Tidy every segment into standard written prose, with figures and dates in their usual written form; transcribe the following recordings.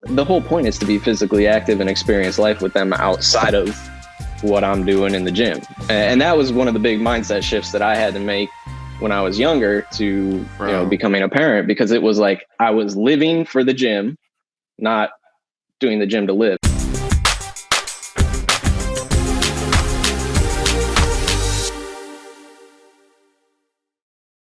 the whole point is to be physically active and experience life with them outside of what I'm doing in the gym. And that was one of the big mindset shifts that I had to make when I was younger to, becoming a parent, because it was like I was living for the gym, not doing the gym to live.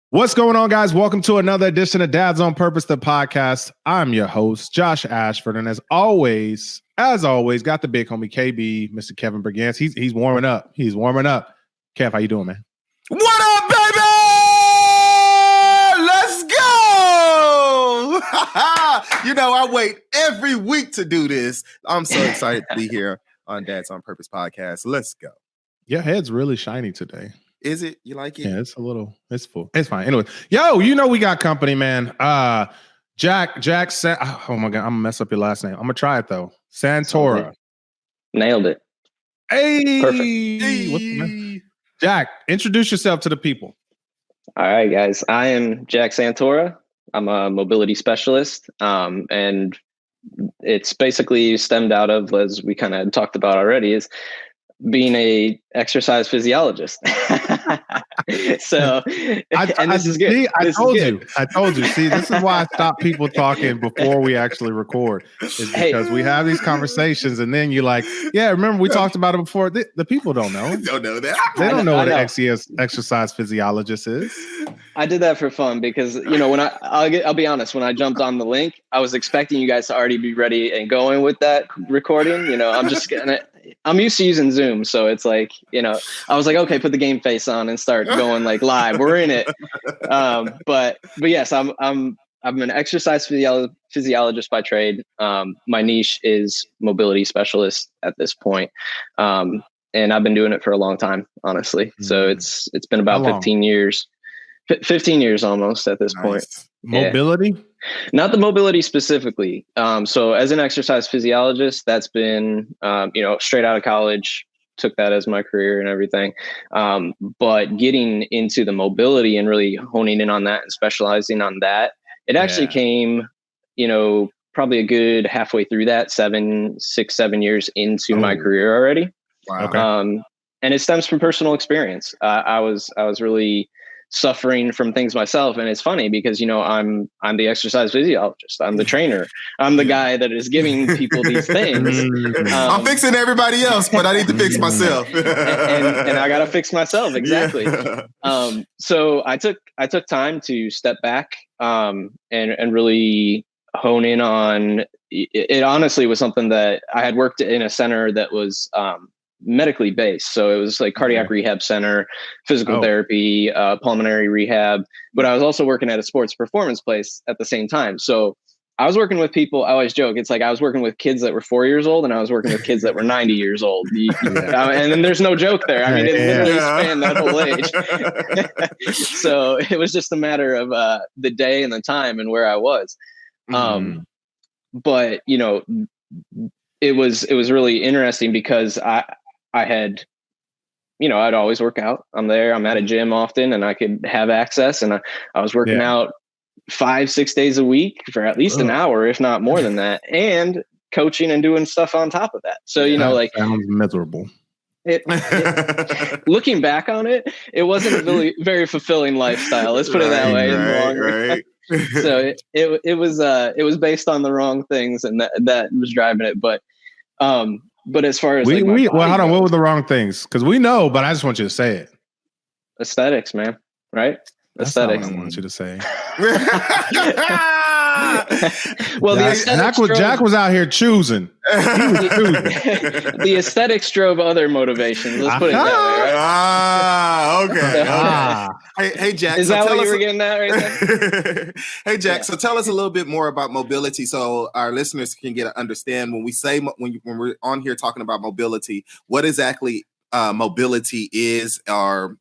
What's going on, guys? Welcome to another edition of Dads on Purpose, the podcast. I'm your host, Josh Ashford. And as always, got the big homie KB, Mr. Kevin Bergans. He's warming up. Kev, how you doing, man? What up, baby? Let's go! I wait every week to do this. I'm so excited to be here on Dads on Purpose podcast. Let's go. Your head's really shiny today. Is it? You like it? Yeah, it's full. It's fine. Anyway, we got company, man. Jack, oh my God, I'm gonna mess up your last name. I'm gonna try it though. Santora. Nailed it. Hey. Perfect. Hey. Jack, introduce yourself to the people. All right, guys. I am Jack Santora. I'm a mobility specialist. And it's basically stemmed out of, as we kind of talked about already, is being a exercise physiologist. So, this is good. I told you. See, this is why I stop people talking before we actually record. Is because we have these conversations, and then you're like, "Yeah, remember we talked about it before." The people don't know. Don't know that. They don't know what an exercise physiologist is. I did that for fun because when I'll be honest, when I jumped on the link, I was expecting you guys to already be ready and going with that recording. I'm used to using Zoom, so it's like, I was like, okay, put the game face on and start going like live. We're in it. But yes, I'm an exercise physiologist by trade. My niche is mobility specialist at this point. And I've been doing it for a long time, honestly. So it's been about 15 years. 15 years almost at this point. Mobility? Yeah. Not the mobility specifically. So as an exercise physiologist, that's been, straight out of college, took that as my career and everything. But getting into the mobility and really honing in on that and specializing on that, it actually came, probably a good halfway through that, 7 years into my career already. Wow. Okay. And it stems from personal experience. I was really suffering from things myself. And it's funny because, I'm the exercise physiologist. I'm the trainer. I'm the guy that is giving people these things. I'm fixing everybody else, but I need to fix myself. and I got to fix myself. Exactly. Yeah. So I took time to step back and really hone in on it. Honestly was something that I had worked in a center that was, medically based. So it was like cardiac rehab center, physical therapy, pulmonary rehab, but I was also working at a sports performance place at the same time. So I was working with people. I always joke. It's like I was working with kids that were 4 years old and I was working with kids that were 90 years old. And then there's no joke there. I mean, it literally spanned that whole age. So it was just a matter of the day and the time and where I was. But it was really interesting because I had, I'd always work out. I'm at a gym often and I could have access. And I was working out 5-6 days a week for at least an hour, if not more than that, and coaching and doing stuff on top of that. So, sounds miserable. Looking back on it, it wasn't a really very fulfilling lifestyle. Let's put it that way. Right. So it was based on the wrong things, and that was driving it. But as far as hold on, what were the wrong things? Because we know, but I just want you to say it. Aesthetics, man. Right? That's Aesthetics. not what I want you to say. Well, Jack was out here choosing. The aesthetics drove other motivations. Let's put it that way, right? Okay. Hey, Jack. Is that what you were getting at right there? Hey, Jack. So tell us a little bit more about mobility, so our listeners can understand when we say when we're on here talking about mobility, what exactly mobility is, or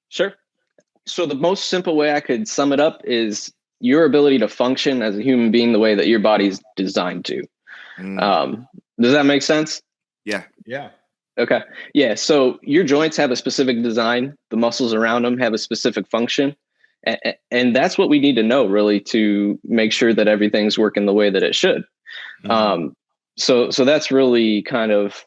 Sure. So the most simple way I could sum it up is your ability to function as a human being the way that your body's designed to. Does that make sense? Yeah. Okay. Yeah. So your joints have a specific design. The muscles around them have a specific function. And that's what we need to know really to make sure that everything's working the way that it should. So that's really kind of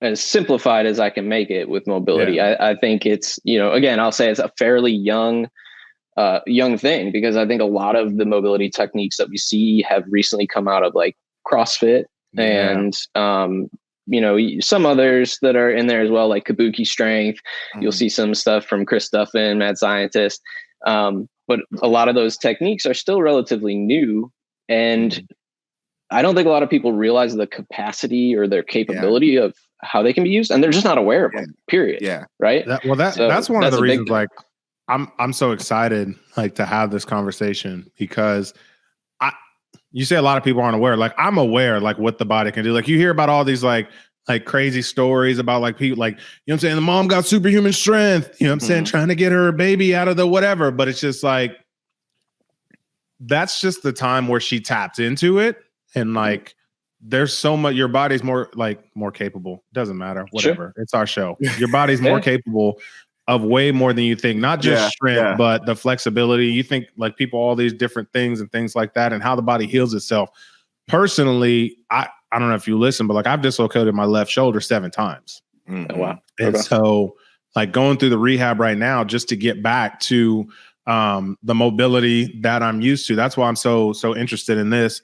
as simplified as I can make it with mobility. I think it's, again, I'll say it's a fairly young thing, because I think a lot of the mobility techniques that we see have recently come out of like CrossFit and, some others that are in there as well, like Kabuki strength. You'll see some stuff from Chris Duffin, Mad Scientist. But a lot of those techniques are still relatively new, and I don't think a lot of people realize the capacity or their capability of how they can be used, and they're just not aware of them, period. Yeah. Right. That's one of the reasons, like, I'm so excited, like, to have this conversation, because you say a lot of people aren't aware. Like, I'm aware, like, what the body can do. Like, you hear about all these like crazy stories about like people, like, what I'm saying, the mom got superhuman strength, what I'm saying, trying to get her baby out of the whatever. But it's just like, that's just the time where she tapped into it. And like, there's so much, your body's more capable. Doesn't matter. Whatever. It's our show. Your body's more capable of way more than you think, not just strength, but the flexibility. You think like people, all these different things and things like that, and how the body heals itself. Personally, I don't know if you listen, but like, I've dislocated my left shoulder 7 times. Oh, wow. And so like going through the rehab right now, just to get back to the mobility that I'm used to. That's why I'm so interested in this.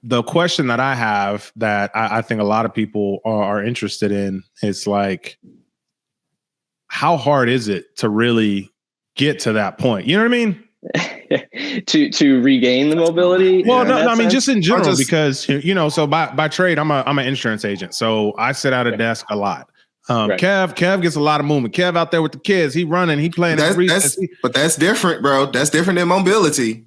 The question that I have that I think a lot of people are interested in is like, how hard is it to really get to that point? You know what I mean? to regain the mobility. Well, no, I mean, just in general, because, so by trade, I'm an insurance agent. So I sit at a desk a lot. Kev gets a lot of movement. Kev out there with the kids, he running, he playing. But that's different, bro. That's different than mobility.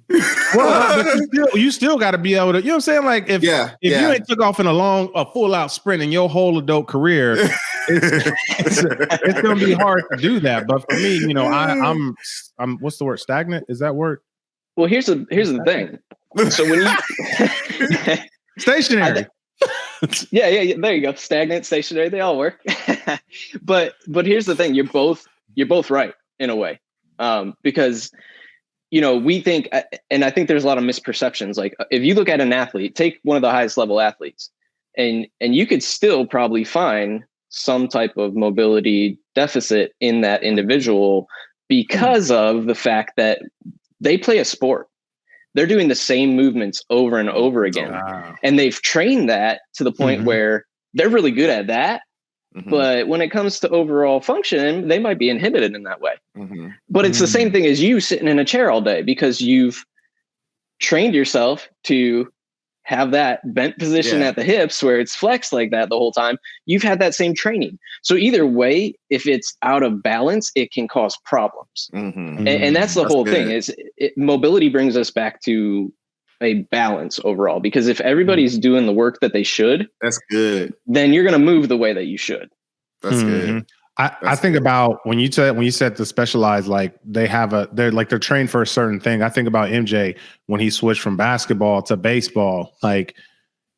Well, but you still got to be able to, you know what I'm saying? Like if you ain't took off in a full out sprint in your whole adult career, it's going to be hard to do that. But for me, I'm what's the word? Stagnant? Is that word? Well, here's the thing. So when you stationary. Yeah. There you go. Stagnant, stationary, they all work. but here's the thing. You're both right in a way. Because, we think, and I think there's a lot of misperceptions. Like if you look at an athlete, take one of the highest level athletes, and you could still probably find some type of mobility deficit in that individual because of the fact that they play a sport. They're doing the same movements over and over again. Wow. And they've trained that to the point where they're really good at that. But when it comes to overall function, they might be inhibited in that way. But it's the same thing as you sitting in a chair all day, because you've trained yourself to have that bent position at the hips where it's flexed like that the whole time. You've had that same training. So either way, if it's out of balance, it can cause problems. And that's the whole thing is mobility brings us back to a balance overall, because if everybody's doing the work that they should, that's good, then you're going to move the way that you should. That's good. I think about when you said the specialized, like they're trained for a certain thing. I think about MJ when he switched from basketball to baseball. Like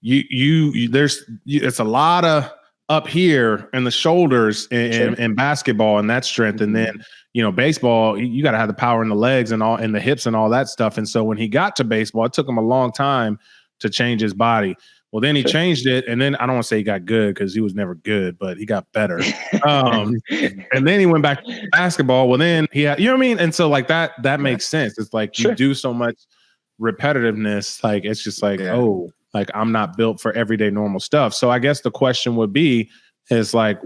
it's a lot of up here in the shoulders in basketball and that strength, and then baseball, you got to have the power in the legs and all, and the hips and all that stuff. And so when he got to baseball, it took him a long time to change his body. Well, then he changed it, and then I don't want to say he got good, because he was never good, but he got better. And then he went back to basketball. Well, then he had, you know what I mean? And so like that makes sense. It's like you do so much repetitiveness, like it's just like, oh, like I'm not built for everyday normal stuff. So I guess the question would be is like,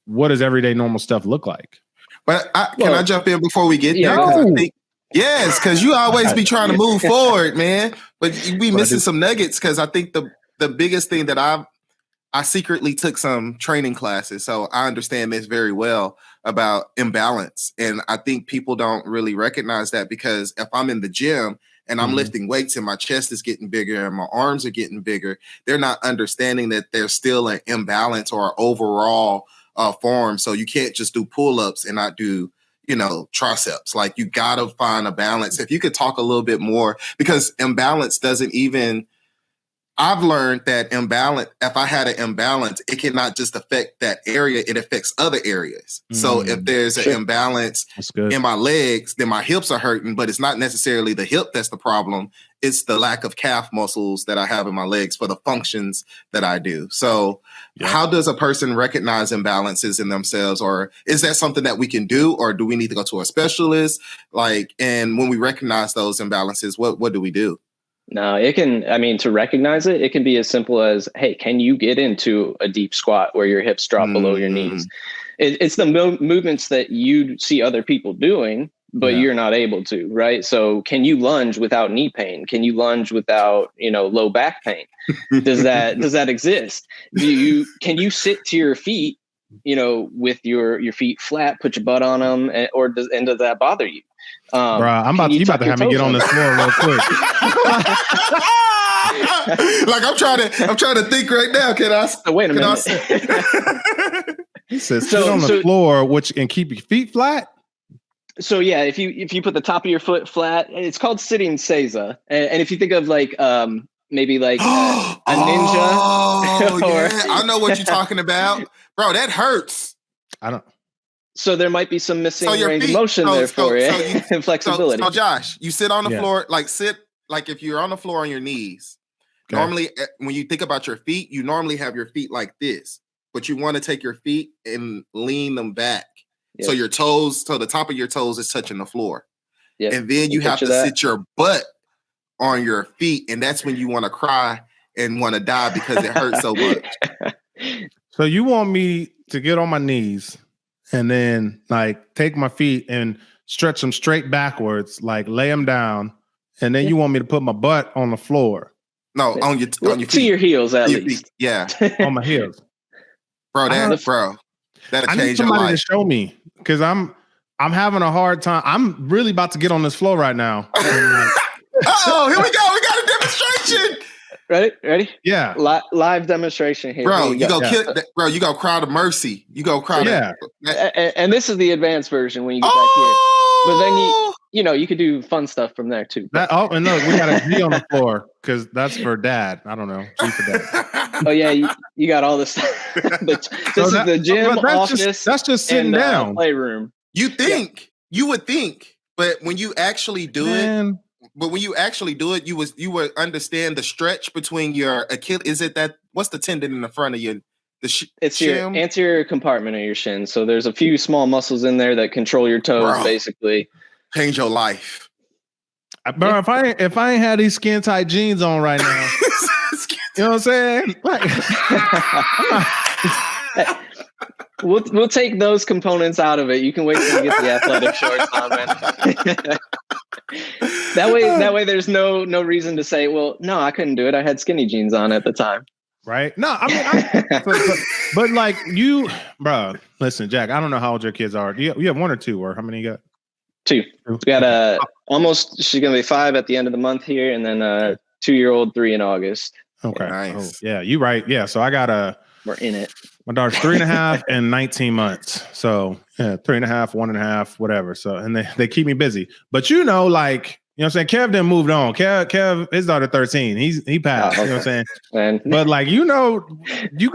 what does everyday normal stuff look like? But can I jump in before we get there? I think, yes, because you always be trying to move forward, man. But you be missing some nuggets, because I think the biggest thing that I secretly took some training classes, so I understand this very well about imbalance. And I think people don't really recognize that, because if I'm in the gym and I'm lifting weights and my chest is getting bigger and my arms are getting bigger, they're not understanding that there's still an imbalance or overall form. So you can't just do pull-ups and not do triceps. Like you gotta find a balance. If you could talk a little bit more, because imbalance doesn't even, I've learned that if I had an imbalance, it cannot just affect that area, it affects other areas. So if there's an imbalance in my legs, then my hips are hurting, but it's not necessarily the hip that's the problem. it's the lack of calf muscles that I have in my legs for the functions that I do. So how does a person recognize imbalances in themselves? Or is that something that we can do? Or do we need to go to a specialist? And when we recognize those imbalances, what do we do? No, it can, I mean, to recognize it, it can be as simple as, hey, can you get into a deep squat where your hips drop below your knees? It's the movements that you see other people doing, but you're not able to, right? So can you lunge without knee pain? Can you lunge without, low back pain? Does that exist? Can you sit to your feet, with your feet flat, put your butt on them, and does that bother you? Bro, you about to have me get on the floor real quick. I'm trying to think right now. Can I? Wait a minute. He says sit on the floor, and keep your feet flat. So yeah, if you put the top of your foot flat, it's called sitting seiza. And if you think of maybe like a ninja. Oh yeah, I know what you're talking about, bro. That hurts. I don't. So there might be some missing range of motion there for you and flexibility. So Josh, you sit on the floor, if you're on the floor on your knees. Okay. Normally, when you think about your feet, you normally have your feet like this, but you want to take your feet and lean them back. Yep. So the top of your toes is touching the floor. Yep. And then you have to sit your butt on your feet, and that's when you want to cry and want to die because it hurts so much. So you want me to get on my knees and then take my feet and stretch them straight backwards, lay them down, and then you want me to put my butt on the floor? No, on your feet. To your heels at least. Yeah, on my heels, bro. That'll change your life. I need somebody to show me because I'm having a hard time. I'm really about to get on this floor right now. Oh, here we go. We got a demonstration. Ready? Yeah. Live demonstration here. Bro, you go cry to mercy. You go cry to and this is the advanced version when you get back here. But then you could do fun stuff from there too. And look, we got a G on the floor because that's for dad. I don't know. G for dad. Oh yeah, you got all this stuff. This is the gym, office. That's just sitting down. Playroom. You would think, but when you actually do it. But when you actually do it, you would understand the stretch between your Achilles. Is it that? What's the tendon in the front of you? It's your anterior compartment of your shin. So there's a few small muscles in there that control your toes, basically. Change your life, bro. If I ain't had these skin tight jeans on right now, you know what I'm saying? We'll take those components out of it. You can wait till you get the athletic shorts on, man. That way there's no reason to say, well, no, I couldn't do it. I had skinny jeans on at the time. Right? No, I mean, but you, bro, listen, Jack, I don't know how old your kids are. You have one or two, or how many you got? Two. We got she's going to be 5 at the end of the month here. And then a 2-year-old, 3 in August. Okay. Nice. Oh, yeah, you right. Yeah. So I got we're in it. My daughter's 3.5 and 19 months. So 3.5, 1.5, whatever. So, and they keep me busy. But you know what I'm saying? Kev didn't move on. Kev, his daughter 13. He passed. You know what I'm saying? But you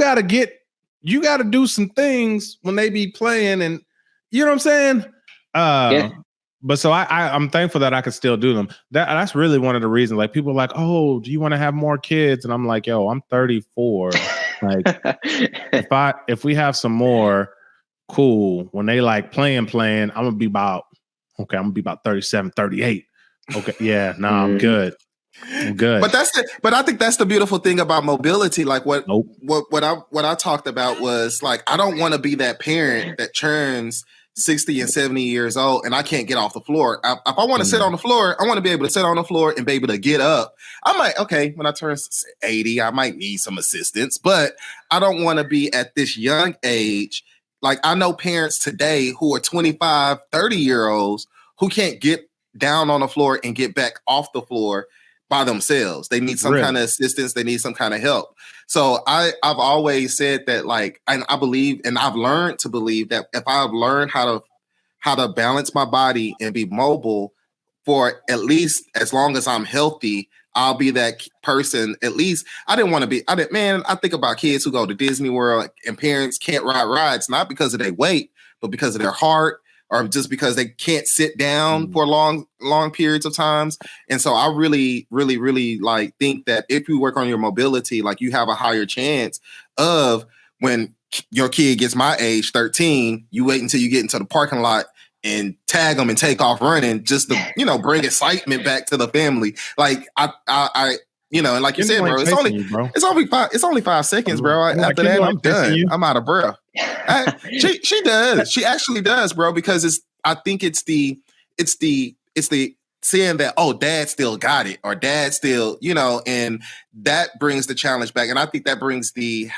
gotta do some things when they be playing, and you know what I'm saying? But so I'm thankful that I can still do them. That's really one of the reasons. People are like, oh, do you want to have more kids? And I'm like, yo, I'm 34. If we have some more, cool. When they playing, I'm gonna be about 37, 38. Okay, yeah, I'm good. I'm good. But I think that's the beautiful thing about mobility. What I talked about was I don't want to be that parent that turns 60 and 70 years old and I can't get off the floor. If I want to sit on the floor, I want to be able to sit on the floor and be able to get up. I might, when I turn 80, I might need some assistance, but I don't want to be at this young age. I know parents today who are 25, 30-year-olds who can't get down on the floor and get back off the floor by themselves. They need some kind of assistance. They need some kind of help. So I've always said that and I believe, and I've learned to believe that if I've learned how to balance my body and be mobile for at least as long as I'm healthy, I'll be that person. At least I think about kids who go to Disney World and parents can't ride rides, not because of their weight, but because of their heart or just because they can't sit down for long periods of times. And so I really, really, really like think that if you work on your mobility, like you have a higher chance of when your kid gets my age, 13, you wait until you get into the parking lot and tag them and take off running just to, bring excitement back to the family. Like I and like you said, bro, it's only 5 seconds, bro. After that, I'm done. I'm out of breath. She does. She actually does, bro, because I think it's the saying that, oh, dad still got it, or dad still, and that brings the challenge back. And I think that brings the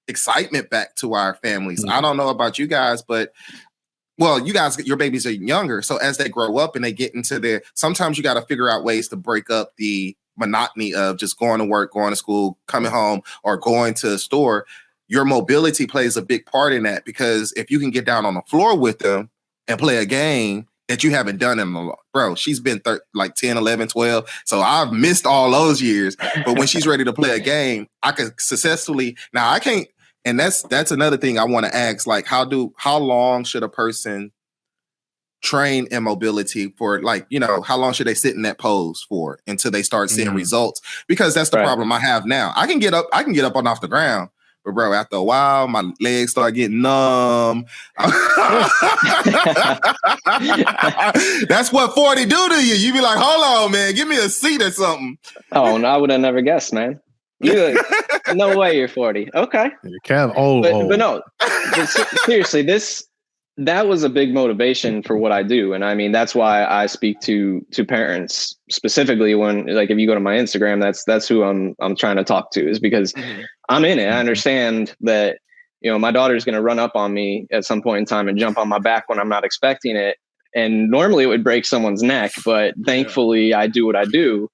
excitement back to our families. I don't know about you guys, but your babies are younger. So as they grow up and they get into sometimes you got to figure out ways to break up the monotony of just going to work, going to school, coming home, or going to a store. Your mobility plays a big part in that, because if you can get down on the floor with them and play a game that you haven't done in a long, bro, she's been like 10, 11, 12. So I've missed all those years. But when she's ready to play a game, I can successfully, now I can't, and that's another thing I want to ask, like how long should a person train in mobility for, like, how long should they sit in that pose for until they start seeing results? Because that's the problem I have now. I can get up and off the ground, but bro, after a while, my legs start getting numb. That's what 40 do to you. You be like, hold on, man, give me a seat or something. Oh, no, I would have never guessed, man. No way you're 40. Okay. You're kind of old. But no, seriously, that was a big motivation for what I do. And I mean, that's why I speak to parents specifically when, like, if you go to my Instagram, that's who I'm trying to talk to, is because I'm in it. I understand that, my daughter's going to run up on me at some point in time and jump on my back when I'm not expecting it. And normally it would break someone's neck, but thankfully I do what I do.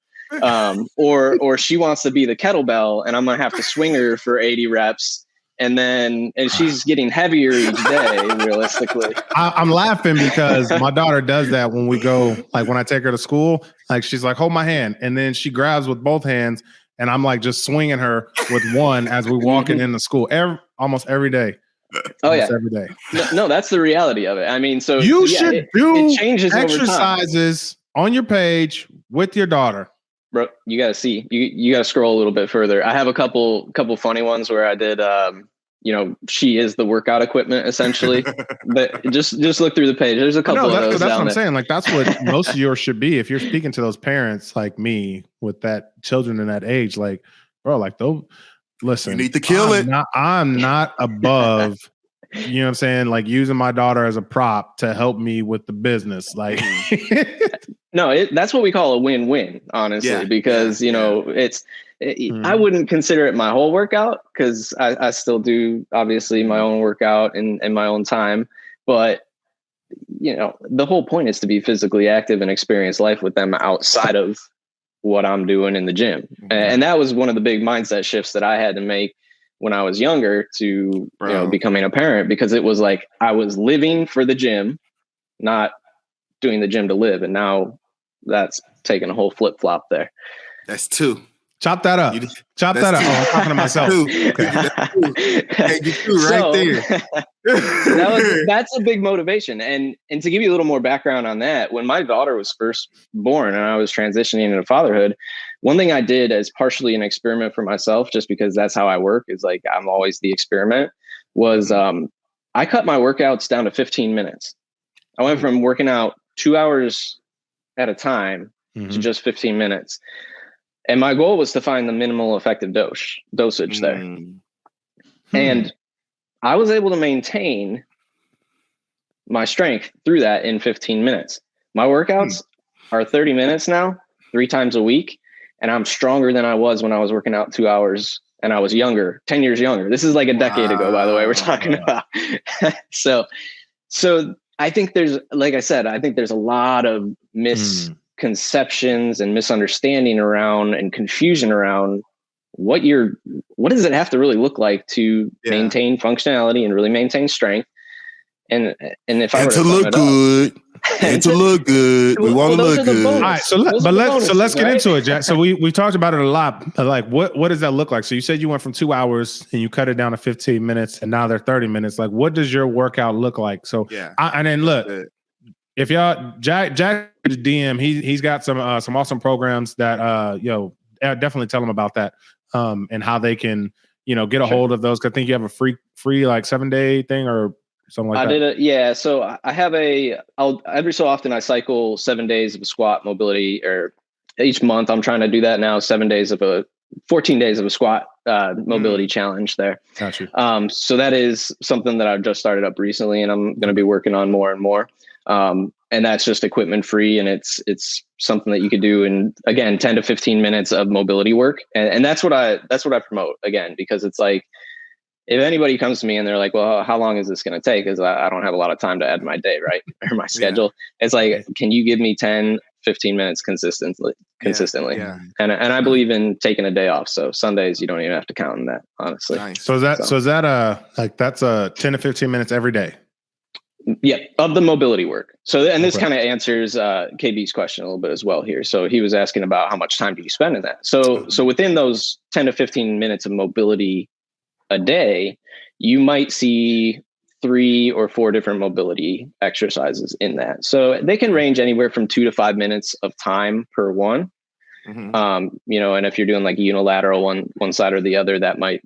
Or she wants to be the kettlebell and I'm going to have to swing her for 80 reps. And she's getting heavier each day, realistically. I'm laughing because my daughter does that when we go, like when I take her to school, like she's like, hold my hand. And then she grabs with both hands and I'm like just swinging her with one as we walking into school almost every day. Oh yeah, every day. No, that's the reality of it. I mean, so you should do it changes exercises on your page with your daughter. Bro, you gotta see. You gotta scroll a little bit further. I have a couple funny ones where I did. She is the workout equipment essentially. But just look through the page. There's a couple of those. That's what I'm saying. Like that's what most of yours should be. If you're speaking to those parents like me with that children in that age, like, bro, like those. Listen, you need to kill it. I'm not above. You know what I'm saying? Like using my daughter as a prop to help me with the business. Like, no, that's what we call a win-win, honestly, because, I wouldn't consider it my whole workout because I still do, obviously, my own workout in my own time. But, the whole point is to be physically active and experience life with them outside of what I'm doing in the gym. And that was one of the big mindset shifts that I had to make when I was younger to, becoming a parent, because it was like I was living for the gym, not doing the gym to live. And now that's taking a whole flip flop there. That's two. Chop that up. Chop that up. Oh, I'm talking to myself. That's a big motivation. And to give you a little more background on that, when my daughter was first born and I was transitioning into fatherhood, one thing I did as partially an experiment for myself, just because that's how I work, is like I'm always the experiment, was I cut my workouts down to 15 minutes. I went from working out 2 hours at a time to just 15 minutes. And my goal was to find the minimal effective dosage there. And I was able to maintain my strength through that in 15 minutes. My workouts are 30 minutes now, 3 times a week. And I'm stronger than I was when I was working out 2 hours and I was younger, 10 years younger. This is like a decade ago, by the way, we're talking about. So I think there's, like I said, I think there's a lot of misconceptions and misunderstanding around and confusion around what does it have to really look like to maintain functionality and really maintain strength. And if I were to look good. And to look good. We want to look good. All right, so let's get into it, Jack. So we talked about it a lot. Like, what does that look like? So you said you went from 2 hours and you cut it down to 15 minutes, and now they're 30 minutes. Like, what does your workout look like? So and then look, if y'all Jack DM, he's got some awesome programs that definitely tell them about that and how they can get a hold of those. Cause I think you have a free like 7-day thing or something like that. So I have every so often I cycle 7 days of squat mobility, or each month I'm trying to do that now. 14 days of a squat mobility challenge there. Gotcha. So that is something that I've just started up recently, and I'm going to be working on more and more. And that's just equipment free, and it's something that you could do in, again, 10 to 15 minutes of mobility work. And that's what I promote, again, because it's like, if anybody comes to me and they're like, well, how long is this going to take? Because I don't have a lot of time to add my day, right? Or my schedule. It's like, can you give me 10, 15 minutes consistently? Yeah. And I believe in taking a day off. So Sundays, you don't even have to count on that, honestly. Nice. So is that that's 10 to 15 minutes every day? Yeah, of the mobility work. So, and this kind of answers KB's question a little bit as well here. So he was asking about how much time do you spend in that? So within those 10 to 15 minutes of mobility a day, you might see 3 or 4 different mobility exercises in that. So they can range anywhere from 2 to 5 minutes of time per one. Mm-hmm. And if you're doing like unilateral one side or the other, that might,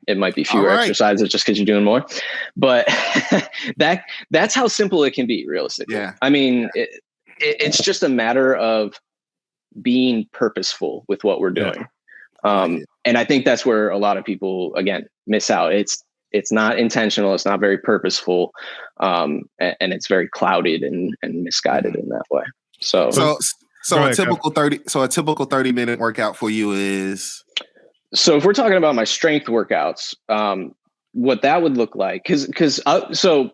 it might be fewer exercises just because you're doing more. But that's how simple it can be, realistically. Yeah. I mean, it's just a matter of being purposeful with what we're doing. And I think that's where a lot of people, again, miss out. It's not intentional. It's not very purposeful. And it's very clouded and misguided in that way. So a typical 30-minute workout for you is. So if we're talking about my strength workouts, what that would look like, so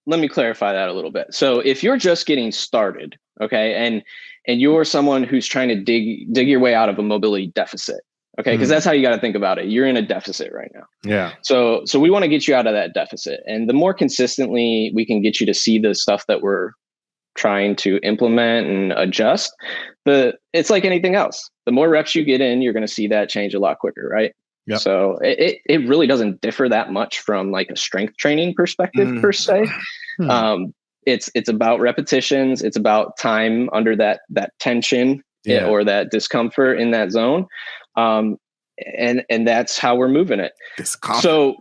let me clarify that a little bit. So if you're just getting started, okay, and you're someone who's trying to dig your way out of a mobility deficit, okay, because that's how you got to think about it. You're in a deficit right now. Yeah. So we want to get you out of that deficit, and the more consistently we can get you to see the stuff that we're trying to implement and adjust, it's like anything else. The more reps you get in, you're going to see that change a lot quicker, right? Yep. So it really doesn't differ that much from like a strength training perspective per se. It's about repetitions. It's about time under that tension or that discomfort in that zone. And that's how we're moving it. So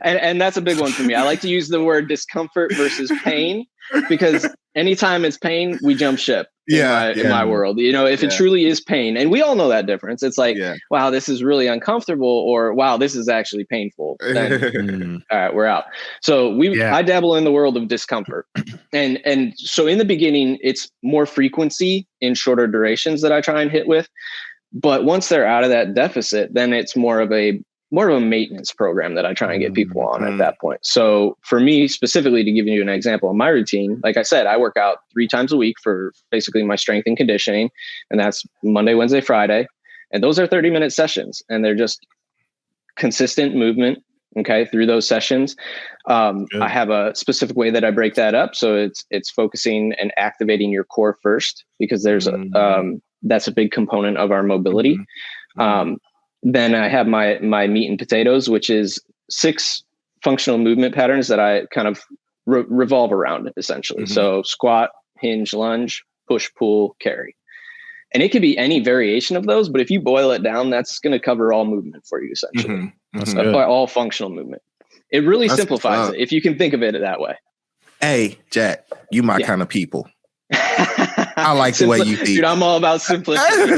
and that's a big one for me. I like to use the word discomfort versus pain, because anytime it's pain, we jump ship in my world. If it truly is pain, and we all know that difference. It's like, wow, this is really uncomfortable, or wow, this is actually painful. Then, all right, we're out. So I dabble in the world of discomfort. And so in the beginning, it's more frequency in shorter durations that I try and hit with. But once they're out of that deficit, then it's more of a maintenance program that I try and get people on at that point. So for me specifically, to give you an example of my routine, like I said, I work out 3 times a week for basically my strength and conditioning. And that's Monday, Wednesday, Friday. And those are 30-minute sessions, and they're just consistent movement. Okay. Through those sessions. I have a specific way that I break that up. So it's focusing and activating your core first, because there's that's a big component of our mobility. Then I have my meat and potatoes, which is 6 functional movement patterns that I kind of revolve around, essentially. So squat, hinge, lunge, push, pull, carry. And it could be any variation of those, but if you boil it down, that's going to cover all movement for you, essentially. All functional movement. It really simplifies it, if you can think of it that way. Hey, Jack, you my kind of people. I like the way you think. Dude, I'm all about simplicity.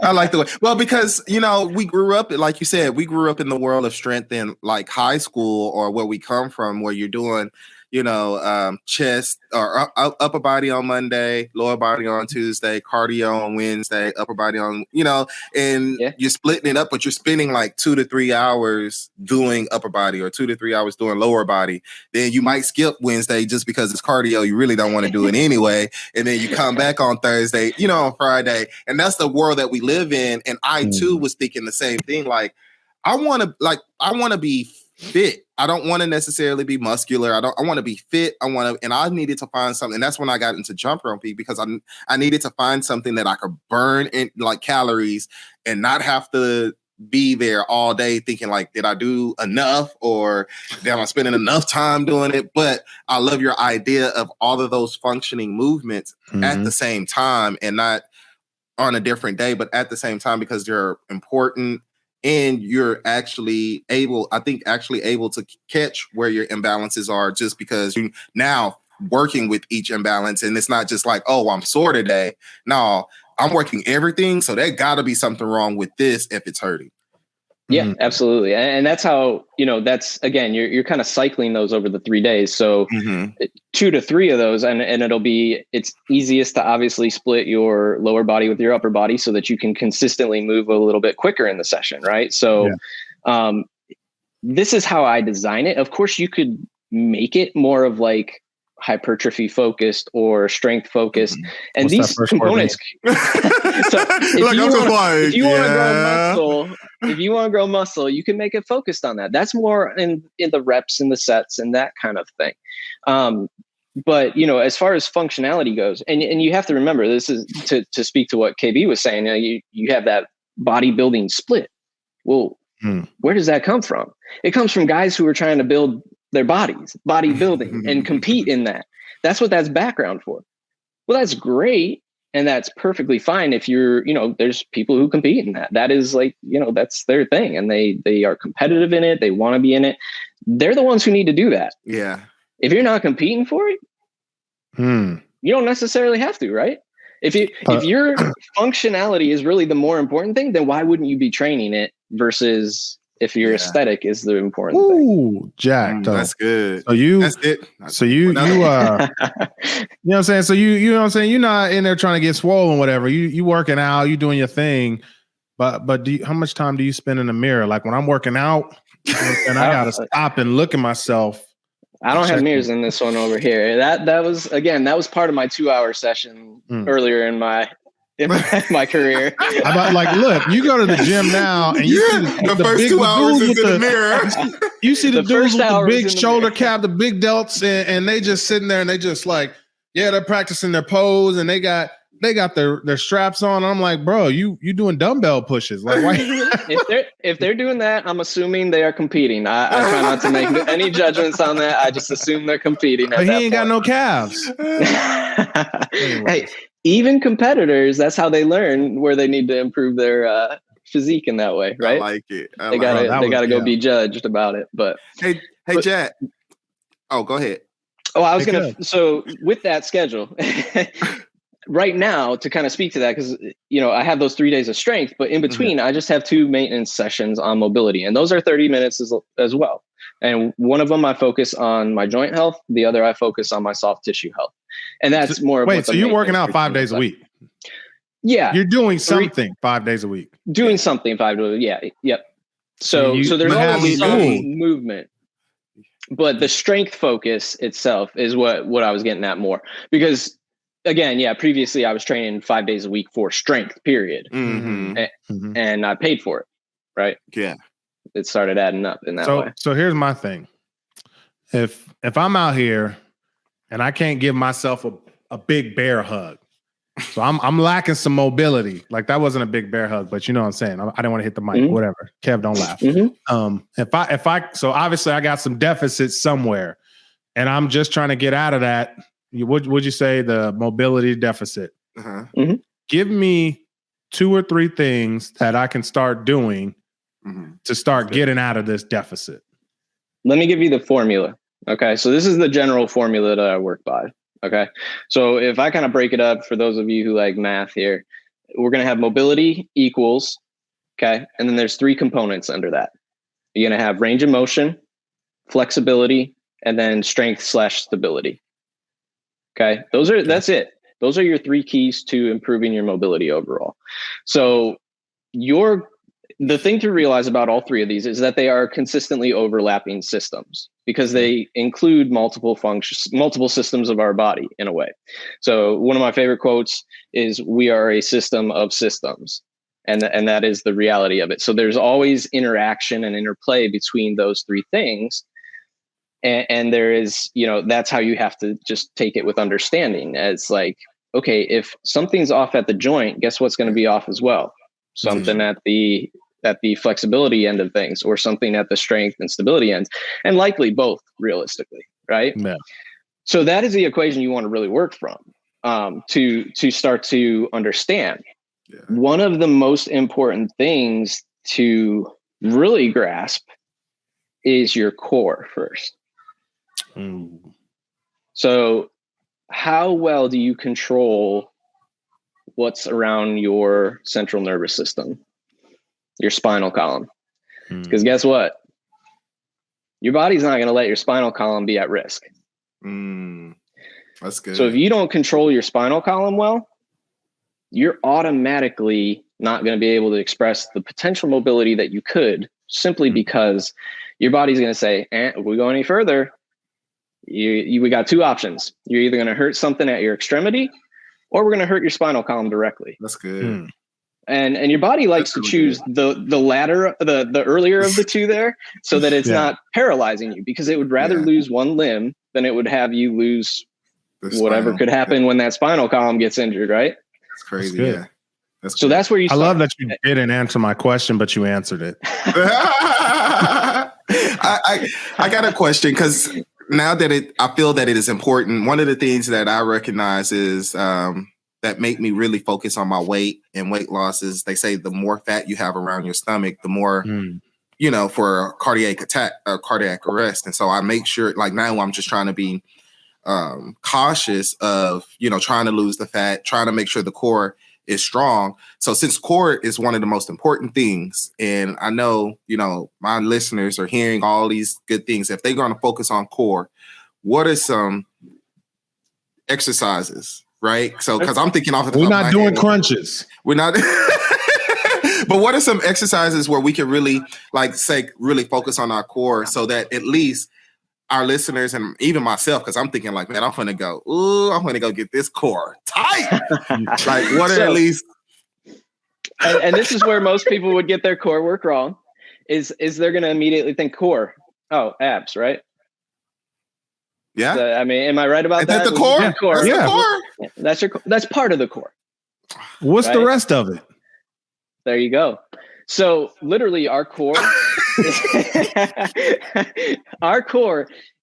I like the way. Well, because, we grew up, like you said, we grew up in the world of strength in like high school, or where we come from, where you're doing, chest or upper body on Monday, lower body on Tuesday, cardio on Wednesday, upper body on, and you're splitting it up, but you're spending like 2 to 3 hours doing upper body, or 2 to 3 hours doing lower body. Then you might skip Wednesday just because it's cardio. You really don't want to do it anyway. And then you come back on Thursday, on Friday. And that's the world that we live in. And I too was thinking the same thing. Like, I want to be fit. I don't want to necessarily be muscular. I want to be fit. And I needed to find something. And that's when I got into jump roping, because I needed to find something that I could burn in like calories and not have to be there all day thinking like, did I do enough, or am I spending enough time doing it? But I love your idea of all of those functioning movements at the same time, and not on a different day, but at the same time, because they're important. And you're actually able to catch where your imbalances are, just because you now working with each imbalance. And it's not just like, oh, I'm sore today. No, I'm working everything. So there gotta be something wrong with this if it's hurting. Yeah, absolutely. And that's how, that's, again, you're kind of cycling those over the 3 days. So 2 to 3 of those, and it's easiest to obviously split your lower body with your upper body so that you can consistently move a little bit quicker in the session. Right. So this is how I design it. Of course, you could make it more of like hypertrophy focused or strength focused, and these components. So if you want to grow muscle, you can make it focused on that. That's more in the reps and the sets and that kind of thing. But as far as functionality goes, and you have to remember, this is to speak to what KB was saying. You have that bodybuilding split. Well, where does that come from? It comes from guys who are trying to build their bodies, bodybuilding, and compete in that. That's what that's background for. Well, that's great. And that's perfectly fine if you're, there's people who compete in that. That is like, that's their thing. And they are competitive in it. They want to be in it. They're the ones who need to do that. Yeah. If you're not competing for it, you don't necessarily have to, right? If your functionality is really the more important thing, then why wouldn't you be training it versus if your aesthetic is the important thing? Jack, that's good. So that's it. So you know what I'm saying? So you know what I'm saying? You're not in there trying to get swollen, whatever. You working out, you doing your thing. But how much time do you spend in the mirror? Like when I'm working out and I gotta stop and look at myself. I don't have mirrors in this one over here. That was part of my 2-hour session earlier in my career. About like, look, you go to the gym now and you see the first 2 hours is in the mirror. You see the dudes with the big shoulder cap, the big delts, and they just sitting there and they just like, they're practicing their pose and they got their straps on. I'm like, bro, you doing dumbbell pushes. Like, why? if they're doing that, I'm assuming they are competing. I try not to make any judgments on that. I just assume they're competing. But he ain't got no calves. Hey, even competitors, that's how they learn where they need to improve their physique in that way, right? I like it. They gotta go be judged about it. But hey, Jack. Oh, go ahead. Oh, I was so with that schedule right now, to kind of speak to that, because I have those 3 days of strength, but in between I just have 2 maintenance sessions on mobility, and those are 30 minutes as well. And one of them I focus on my joint health, the other I focus on my soft tissue health. And that's more of so you're working out 5 days a week? Yeah. You're doing something 5 days a week. Doing something 5 days a week. Yeah. Yep. So there's always some movement. But the strength focus itself is what I was getting at more. Because again, previously I was training 5 days a week for strength, period. And I paid for it. Right. Yeah. It started adding up in that way. So here's my thing. If I'm out here and I can't give myself a big bear hug, so I'm lacking some mobility. Like that wasn't a big bear hug, but you know what I'm saying. I didn't want to hit the mic. Whatever. Kev, don't laugh. If I so obviously I got some deficits somewhere, and I'm just trying to get out of that. Would you say the mobility deficit? Give me 2 or 3 things that I can start doing to start getting out of this deficit. Let me give you the formula. Okay. So this is the general formula that I work by. Okay. So if I kind of break it up for those of you who like math here, we're going to have mobility equals. Okay. And then there's 3 components under that. You're going to have range of motion, flexibility, and then strength/stability. Okay. That's it. Those are your 3 keys to improving your mobility overall. So the thing to realize about all 3 of these is that they are consistently overlapping systems because they include multiple systems of our body in a way. So one of my favorite quotes is, "We are a system of systems." And that is the reality of it. So there's always interaction and interplay between those three things. And there is, that's how you have to just take it with understanding, as like, okay, if something's off at the joint, guess what's going to be off as well? Something at the flexibility end of things, or something at the strength and stability ends, and likely both, realistically, right? Yeah. So that is the equation you want to really work from, to start to understand. Yeah. One of the most important things to really grasp is your core first. So how well do you control what's around your central nervous system, your spinal column? Because guess what? Your body's not going to let your spinal column be at risk. That's good. So if you don't control your spinal column well, you're automatically not going to be able to express the potential mobility that you could, simply because your body's going to say, if we go any further, we got two options. You're either going to hurt something at your extremity, or we're going to hurt your spinal column directly. That's good. And your body likes to choose the latter, the earlier of the two there, so that it's not paralyzing you, because it would rather lose one limb than it would have you lose whatever could happen when that spinal column gets injured, right? That's crazy. Yeah. That's where you start. I love that you didn't answer my question, but you answered it. I got a question, because now that I feel that it is important. One of the things that I recognize is that make me really focus on my weight and weight loss is, they say the more fat you have around your stomach, the more, for a cardiac attack or cardiac arrest. And so I make sure, like now I'm just trying to be cautious of, trying to lose the fat, trying to make sure the core is strong. So since core is one of the most important things, and I know, my listeners are hearing all these good things, if they're going to focus on core, what are some exercises, right? So, because I'm thinking off the top we're not of my doing head, crunches. We're not. But what are some exercises where we can really, really focus on our core, so that at least our listeners, and even myself, because I'm thinking like, man, I'm going to go get this core tight. What are at least. And this is where most people would get their core work wrong, is they're going to immediately think core. Oh, abs, right? Yeah. Am I right about that? That's the core? That's the core? That's part of the core. What's the rest of it? There you go. So literally our core,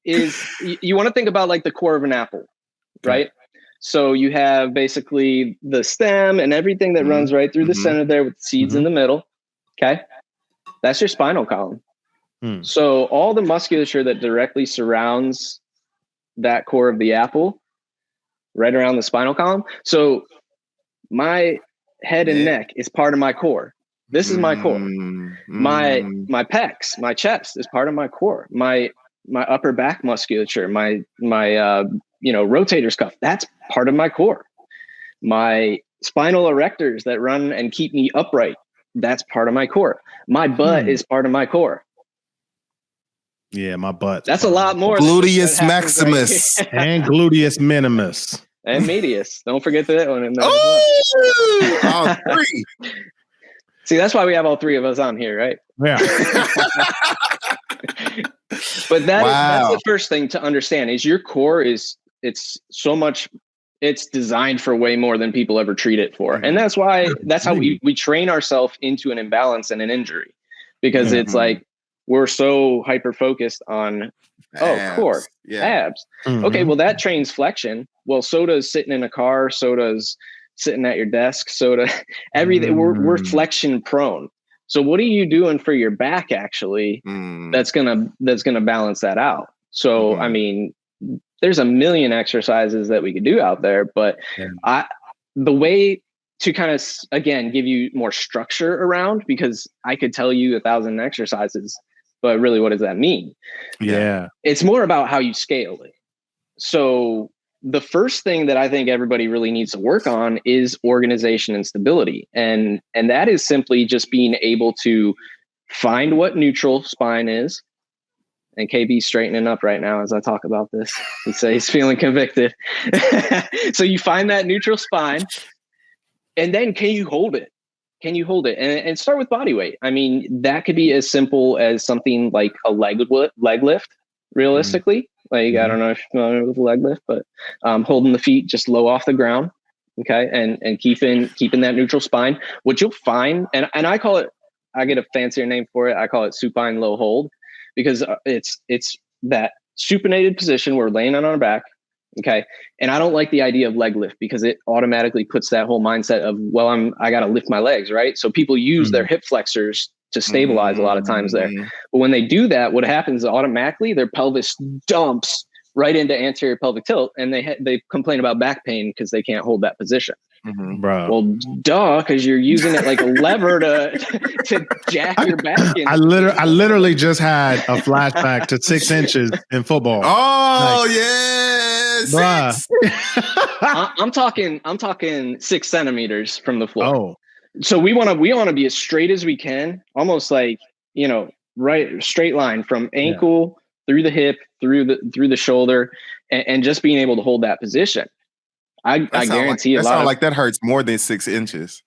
is, you want to think about like the core of an apple, right? So you have basically the stem and everything that runs right through the center there, with seeds in the middle. Okay. That's your spinal column. So all the musculature that directly surrounds that core of the apple, right around the spinal column. So my head and neck is part of my core. This is my core. My pecs, my chest is part of my core. My upper back musculature, my rotator's cuff, that's part of my core. My spinal erectors that run and keep me upright, that's part of my core. My butt is part of my core. Yeah, my butt. That's a lot more. Gluteus maximus and gluteus minimus and medius. Don't forget that one in there. All three. See, that's why we have all three of us on here, right? Yeah. But that's the first thing to understand, is your core it's designed for way more than people ever treat it for. And that's how we train ourselves into an imbalance and an injury, because it's like, we're so hyper focused on, core, abs. Okay, well, that trains flexion. Well, so does sitting in a car, so does sitting at your desk, so does everything. We're flexion prone. So what are you doing for your back actually that's gonna balance that out? So I mean, there's a million exercises that we could do out there, but the way to kind of, again, give you more structure around, because I could tell you 1,000 exercises, but really, what does that mean? Yeah. It's more about how you scale it. So the first thing that I think everybody really needs to work on is organization and stability. And that is simply just being able to find what neutral spine is. And KB's straightening up right now as I talk about this. He's feeling convicted. So you find that neutral spine, and then can you hold it? can you hold it? And start with body weight. I mean, that could be as simple as something like a leg lift, realistically. Like, I don't know if you're familiar with a leg lift, but holding the feet just low off the ground. Okay. And keeping that neutral spine. What you'll find, and I call it, I get a fancier name for it. I call it supine low hold, because it's that supinated position where we're laying on our back. Okay. And I don't like the idea of leg lift because it automatically puts that whole mindset of, well, I got to lift my legs. Right. So people use their hip flexors to stabilize a lot of times there. But when they do that, what happens is automatically their pelvis dumps right into anterior pelvic tilt, and they complain about back pain because they can't hold that position. Bro. Well, duh, because you're using it like a lever to jack your back in. I literally just had a flashback to 6 inches in football. Oh, yes. I'm talking 6 centimeters from the floor. Oh. So we want to be as straight as we can, almost like, right, straight line from ankle through the hip, through the shoulder, and just being able to hold that position. I guarantee like that hurts more than 6 inches.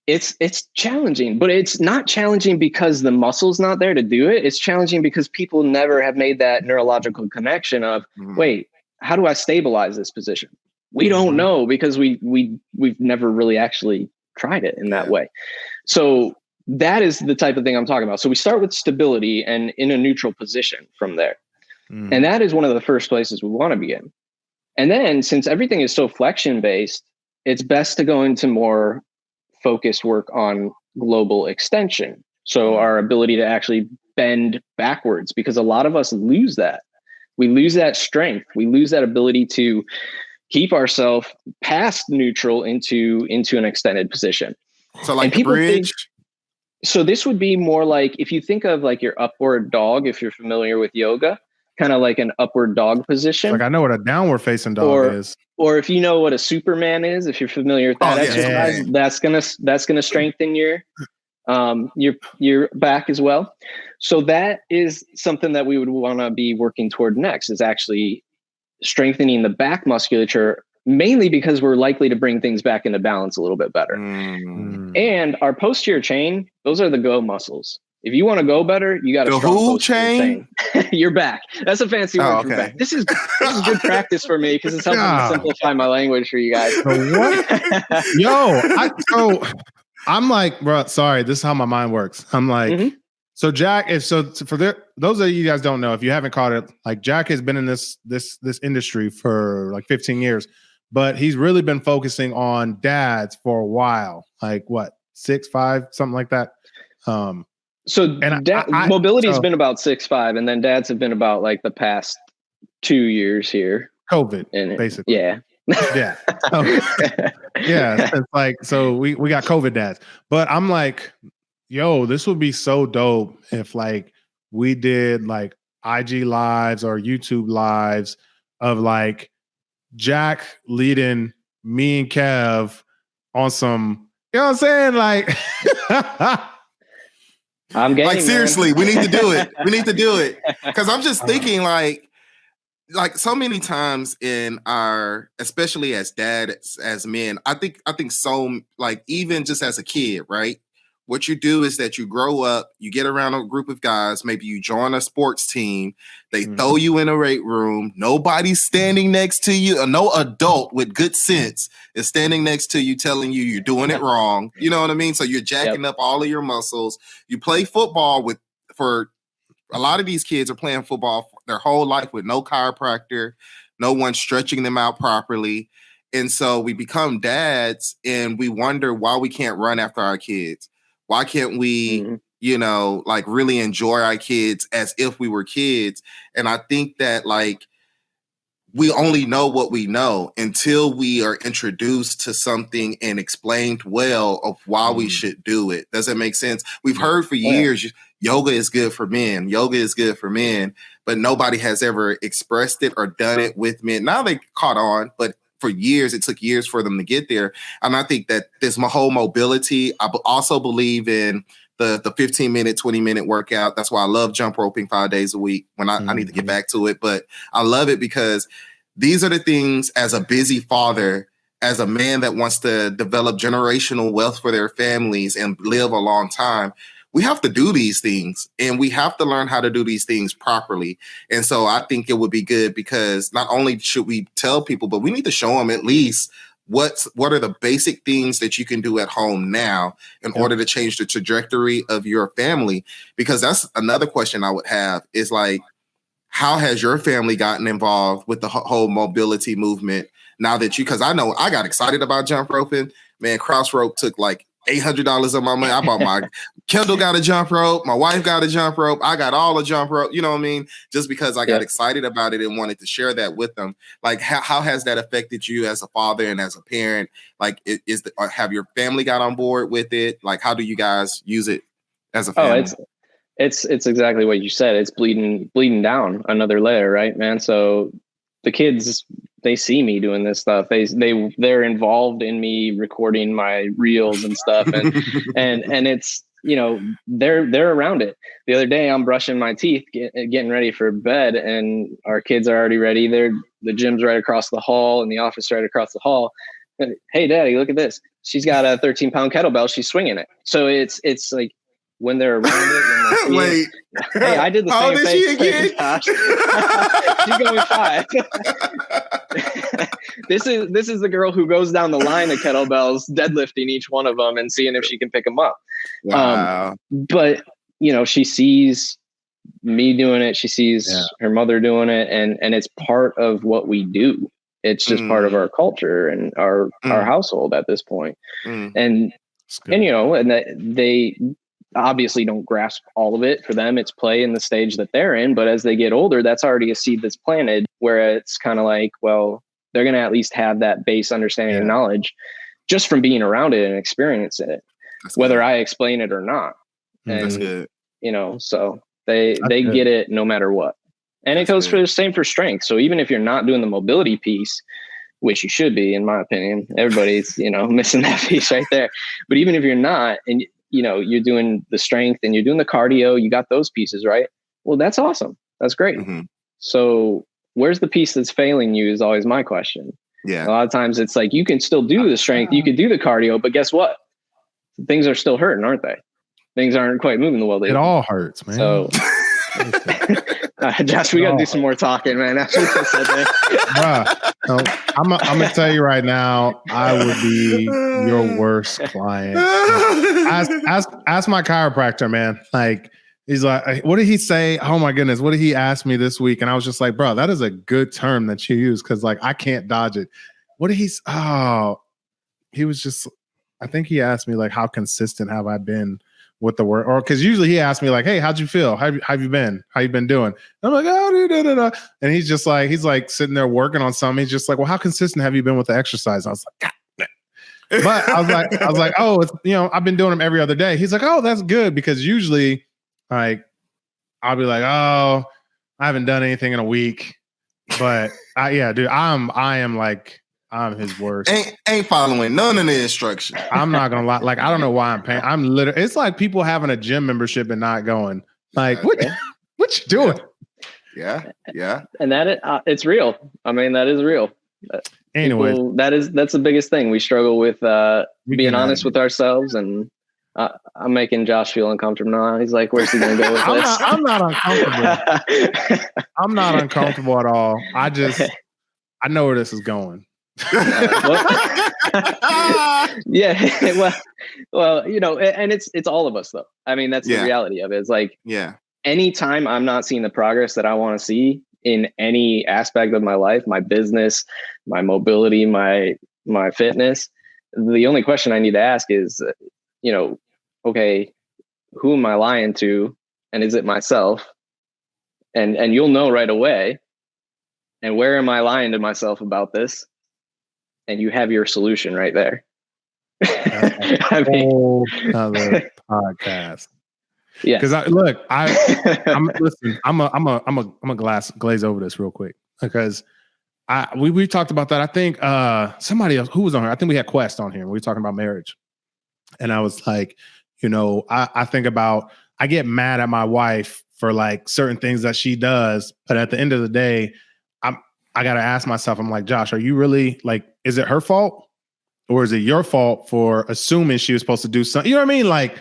It's challenging, but it's not challenging because the muscle's not there to do it. It's challenging because people never have made that neurological connection of, wait, how do I stabilize this position? We don't know because we've never really actually tried it in that way. So that is the type of thing I'm talking about. So we start with stability and in a neutral position from there. And that is one of the first places we want to begin. And then, since everything is so flexion based, it's best to go into more focused work on global extension. So our ability to actually bend backwards, because a lot of us lose that. We lose that strength. We lose that ability to keep ourselves past neutral into an extended position. So like the bridge? So this would be more like, if you think of like your upward dog, if you're familiar with yoga, kind of like an upward dog position. Like I know what a downward facing dog is. Or if you know what a Superman is, if you're familiar with that exercise, that's gonna strengthen your back as well. So that is something that we would want to be working toward next, is actually strengthening the back musculature, mainly because we're likely to bring things back into balance a little bit better. And our posterior chain, those are the go muscles. If you want to go better, you got to strong posterior chain. Your back. That's a fancy word for back. This is good practice for me because it's helping to simplify my language for you guys. What? I'm like, bro, sorry, this is how my mind works. I'm like, so Jack, those of you guys don't know, if you haven't caught it, like Jack has been in this industry for like 15 years, but he's really been focusing on dads for a while. Like what, 6, 5, something like that. So mobility has been about 6'5", and then dads have been about like the past 2 years here. COVID, basically. Yeah. Yeah. Yeah. It's like, so we got COVID dads. But I'm like, yo, this would be so dope if like we did like IG lives or YouTube lives of like Jack leading me and Kev on some, you know what I'm saying? Like I'm getting, like seriously, we need to do it. We need to do it. Because I'm just thinking like so many times in our, especially as dads, as men, I think so, like even just as a kid, right? What you do is that you grow up, you get around a group of guys, maybe you join a sports team, they throw you in a weight room, nobody's standing next to you, or no adult with good sense is standing next to you telling you you're doing it wrong. You know what I mean? So you're jacking up all of your muscles. You play football for a lot of these kids are playing football their whole life with no chiropractor, no one stretching them out properly. And so we become dads and we wonder why we can't run after our kids. Why can't we, like really enjoy our kids as if we were kids? And I think that like we only know what we know until we are introduced to something and explained well of why we should do it. Does that make sense? We've heard for years, yoga is good for men. Yoga is good for men, but nobody has ever expressed it or done it with men. Now they caught on, but for years, it took years for them to get there. And I think that this whole mobility, I also believe in the 15-minute, 20-minute workout. That's why I love jump roping 5 days a week when I need to get back to it. But I love it because these are the things as a busy father as a man that wants to develop generational wealth for their families and live a long time, we have to do these things, and we have to learn how to do these things properly. And so I think it would be good, because not only should we tell people, but we need to show them at least what are the basic things that you can do at home now in order to change the trajectory of your family. Because that's another question I would have, is like, how has your family gotten involved with the whole mobility movement now that because I know I got excited about jump roping, man. Cross rope took like $800 of my money. I bought my Kendall got a jump rope, my wife got a jump rope, I got all a jump rope, you know what I mean? Just because I got excited about it and wanted to share that with them. Like, how has that affected you as a father and as a parent? Like, have your family got on board with it? Like, how do you guys use it as a family? It's exactly what you said. It's bleeding down another layer, right, man? So the kids, they see me doing this stuff. They're involved in me recording my reels and stuff, and and it's, you know, they're around it. The other day, I'm brushing my teeth, getting ready for bed, and our kids are already ready. The gym's right across the hall, and the office right across the hall. And, hey, Daddy, look at this. She's got a 13-pound kettlebell. She's swinging it. So it's like, when they're around it. When wait. Hey, I did the same thing. She again? She's going 5. This is the girl who goes down the line of kettlebells, deadlifting each one of them and seeing if she can pick them up. Wow. But, you know, she sees me doing it. She sees her mother doing it. And it's part of what we do. It's just part of our culture and our household at this point. And you know, and that they obviously don't grasp all of it. For them, it's play in the stage that they're in. But as they get older, that's already a seed that's planted, where it's kind of like, well, they're going to at least have that base understanding and knowledge just from being around it and experiencing it, whether I explain it or not. And, that's good. You know, so they get it no matter what. And it goes for the same for strength. So even if you're not doing the mobility piece, which you should be, in my opinion, everybody's, you know, missing that piece right there. But even if you're not, and you know, you're doing the strength and you're doing the cardio, you got those pieces, right? Well, that's awesome. That's great. So where's the piece that's failing you is always my question. Yeah. A lot of times it's like, you can still do the strength, you can do the cardio, but guess what? Things are still hurting, aren't they? Things aren't quite moving the way they It all hurts, man. So Josh, we got to do some more talking, man. After this said that. I'm gonna tell you right now, I would be your worst client. Ask my chiropractor, man. Like, he's like, what did he say? Oh my goodness, what did he ask me this week? And I was just like, bro, that is a good term that you use, because like I can't dodge it. What did he? Oh, he was just. I think he asked me like, how consistent have I been with the work? Or because usually he asked me like, hey, how'd you feel? How you been? How you been doing? And I'm like, oh, and he's just like, sitting there working on something. He's just like, well, how consistent have you been with the exercise? I was like, God. But I was like, oh, it's, you know, I've been doing them every other day. He's like, oh, that's good, because usually, like, I'll be like, oh, I haven't done anything in a week. But I am like, I'm his worst. Ain't following none of the instructions. I'm not gonna lie. Like, I don't know why I'm paying. I'm literally. It's like people having a gym membership and not going. Like, what you doing? Yeah. And that it's real. I mean, that is real. Anyway, that's the biggest thing we struggle with. Being honest with ourselves, and I'm making Josh feel uncomfortable now. He's like, "Where's he gonna go with this?" I'm not uncomfortable. I'm not uncomfortable at all. I know where this is going. Well, you know, and it's all of us though. I mean, that's the reality of it. It's like, anytime I'm not seeing the progress that I want to see in any aspect of my life, my business, my mobility, my fitness, the only question I need to ask is, you know, okay, who am I lying to, and is it myself? And you'll know right away. And where am I lying to myself about this? And you have your solution right there. I mean, whole other podcast. Yeah. Because I'm a glaze over this real quick, because we talked about that. I think somebody else who was on here. I think we had Quest on here. And we were talking about marriage, and I was like, you know, I think about, I get mad at my wife for like certain things that she does, but at the end of the day, I got to ask myself, I'm like, Josh, are you really like, is it her fault? or is it your fault for assuming she was supposed to do something? You know what I mean? Like,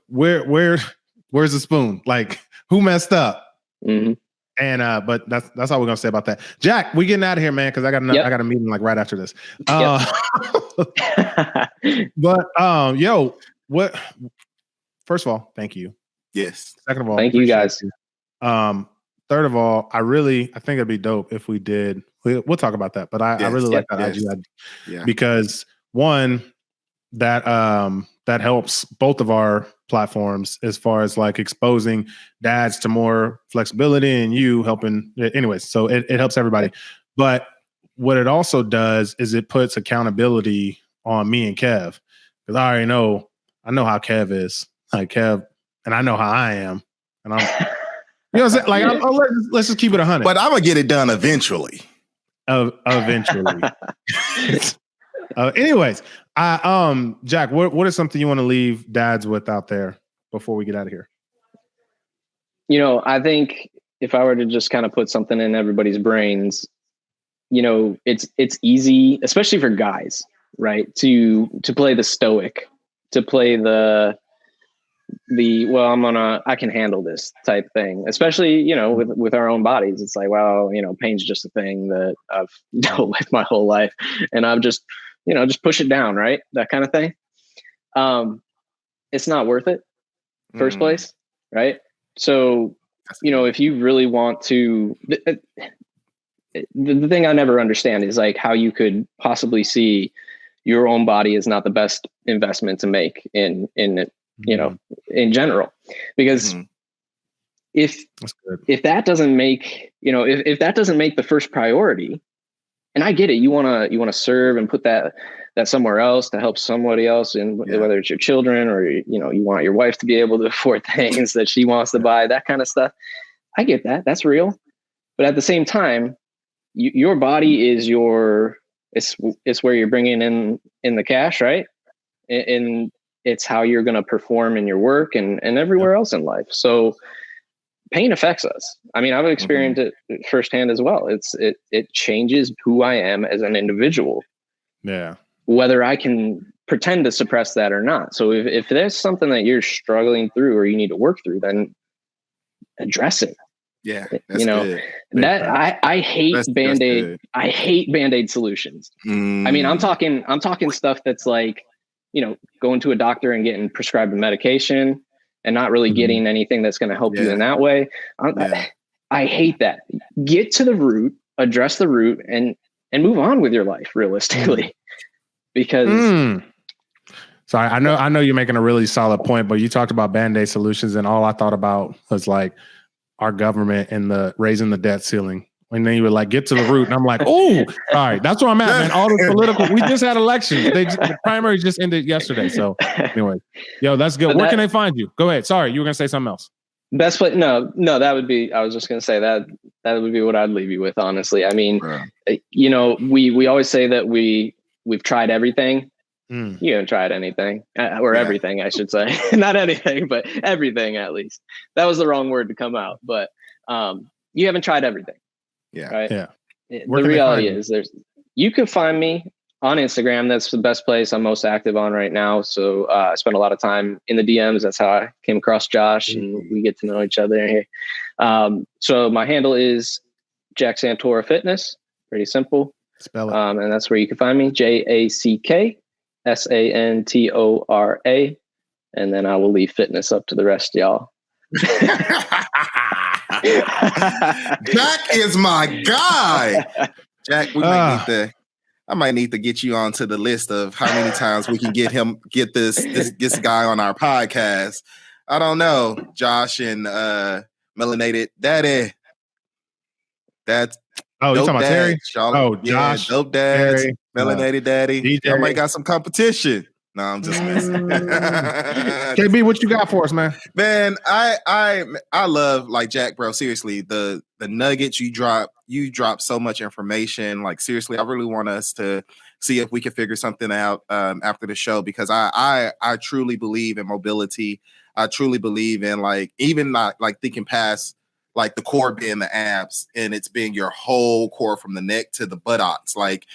where's the spoon? Like, who messed up? Mm-hmm. And but that's all we're gonna say about that. Jack, we getting out of here, man, because I got a meeting like right after this. But yo, what? First of all, thank you. Yes. Second of all, thank you guys. You. Third of all, I think it'd be dope if we did. We'll talk about that, but I really like that IG because one, that helps both of our platforms as far as like exposing dads to more flexibility and you helping. Anyways, so it helps everybody. But what it also does is it puts accountability on me and Kev, because I know how Kev is, like Kev, and I know how I am, and I'm. You know what I'm saying? Like, let's just keep it 100. But I'm gonna get it done eventually. Eventually. Anyways, Jack, what is something you want to leave dads with out there before we get out of here? You know, I think if I were to just kind of put something in everybody's brains, you know, it's easy, especially for guys, right? To play the stoic, to play the I can handle this type thing, especially, you know, with our own bodies. It's like, well, you know, pain's just a thing that I've dealt with my whole life, and I've just, you know, just push it down, right? That kind of thing. It's not worth it, first place, right? So, you know, if you really want to, the thing I never understand is like how you could possibly see your own body is not the best investment to make in you know, in general, because if that doesn't make, you know, if that doesn't make the first priority, and I get it, you want to serve and put that somewhere else to help somebody else, and whether it's your children or, you know, you want your wife to be able to afford things that she wants to buy, that kind of stuff. I get that. That's real. But at the same time, your body is it's where you're bringing in the cash, right? And it's how you're going to perform in your work and everywhere else in life. So pain affects us. I mean, I've experienced it firsthand as well. It changes who I am as an individual. Yeah. Whether I can pretend to suppress that or not. So if there's something that you're struggling through or you need to work through, then address it. Yeah. That's, you know, good. That I hate Band-Aid. I hate Band-Aid solutions. I mean, I'm talking stuff that's like, you know, going to a doctor and getting prescribed a medication and not really getting anything that's going to help you in that way. I hate that. Get to the root, address the root, and move on with your life realistically. Because so I know you're making a really solid point, but you talked about Band-Aid solutions, and all I thought about was like our government and the raising the debt ceiling. And then you were like, get to the root. And I'm like, oh, all right, that's where I'm at, man. All the political, we just had elections. The primary just ended yesterday. So anyway, yo, that's good. Where can they find you? Go ahead. Sorry, you were going to say something else. Best place. No, that would be, I was just going to say that would be what I'd leave you with, honestly. I mean, you know, we always say that we've tried everything. You haven't tried anything or everything, I should say. Not anything, but everything at least. That was the wrong word to come out, but you haven't tried everything. Yeah. Right. Yeah. The reality is you can find me on Instagram. That's the best place I'm most active on right now. So I spend a lot of time in the DMs. That's how I came across Josh and we get to know each other here. So my handle is Jack Santora Fitness. Pretty simple. Spell it. And that's where you can find me. JackSantora. And then I will leave fitness up to the rest of y'all. Jack is my guy. Jack, I might need to get you onto the list of how many times we can get this guy on our podcast. I don't know, Josh and Melanated Daddy. That's you talking about Terry? Josh, Dope Dads, Terry, Melanated Daddy. I might got some competition. No, I'm just messing. KB, what you got for us, man? Man, I love, like, Jack, bro. Seriously, the nuggets you drop so much information. Like, seriously, I really want us to see if we can figure something out after the show, because I truly believe in mobility. I truly believe in, like, even not like thinking past like the core being the abs, and it's being your whole core from the neck to the buttocks. Like,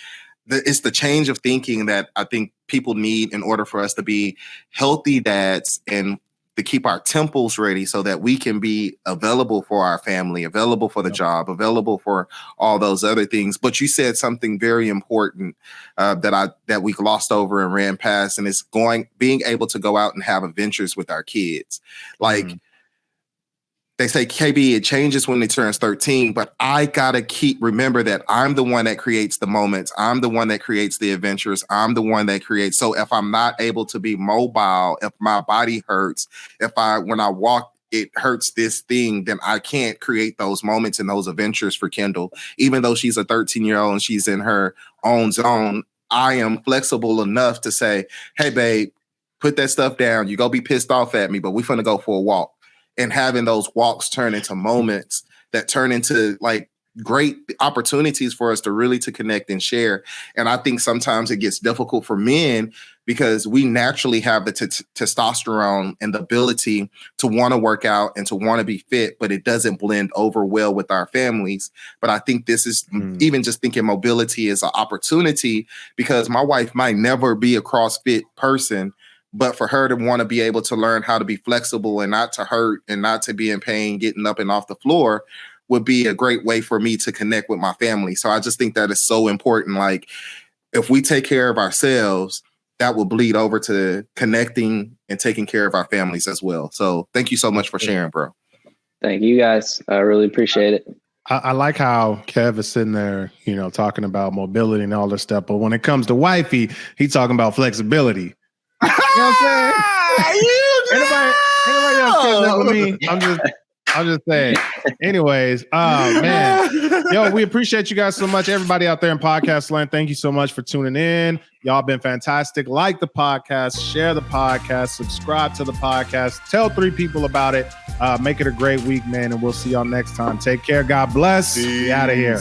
it's the change of thinking that I think people need in order for us to be healthy dads and to keep our temples ready so that we can be available for our family, available for the job, available for all those other things. But you said something very important that we glossed over and ran past, and it's being able to go out and have adventures with our kids. Like, they say, KB, it changes when it turns 13, but I gotta remember that I'm the one that creates the moments. I'm the one that creates the adventures. I'm the one that creates. So if I'm not able to be mobile, if my body hurts, when I walk, it hurts this thing, then I can't create those moments and those adventures for Kendall. Even though she's a 13-year-old and she's in her own zone, I am flexible enough to say, hey, babe, put that stuff down. You go be pissed off at me, but we're finna go for a walk. And having those walks turn into moments that turn into like great opportunities for us to connect and share. And I think sometimes it gets difficult for men because we naturally have the testosterone and the ability to want to work out and to want to be fit, but it doesn't blend over well with our families. But I think this is even just thinking mobility is an opportunity, because my wife might never be a CrossFit person, but for her to want to be able to learn how to be flexible and not to hurt and not to be in pain getting up and off the floor would be a great way for me to connect with my family. So I just think that is so important. Like, if we take care of ourselves, that will bleed over to connecting and taking care of our families as well. So thank you so much for sharing, bro. Thank you guys. I really appreciate it. I like how Kev is sitting there, talking about mobility and all this stuff. But when it comes to wifey, he's talking about flexibility. You know what I'm saying? Anybody else catch that with me? I'm just saying. Anyways, man. Yo, we appreciate you guys so much. Everybody out there in podcast land, thank you so much for tuning in. Y'all been fantastic. Like the podcast, share the podcast, subscribe to the podcast, tell 3 people about it. Make it a great week, man, and we'll see y'all next time. Take care. God bless. We out of here.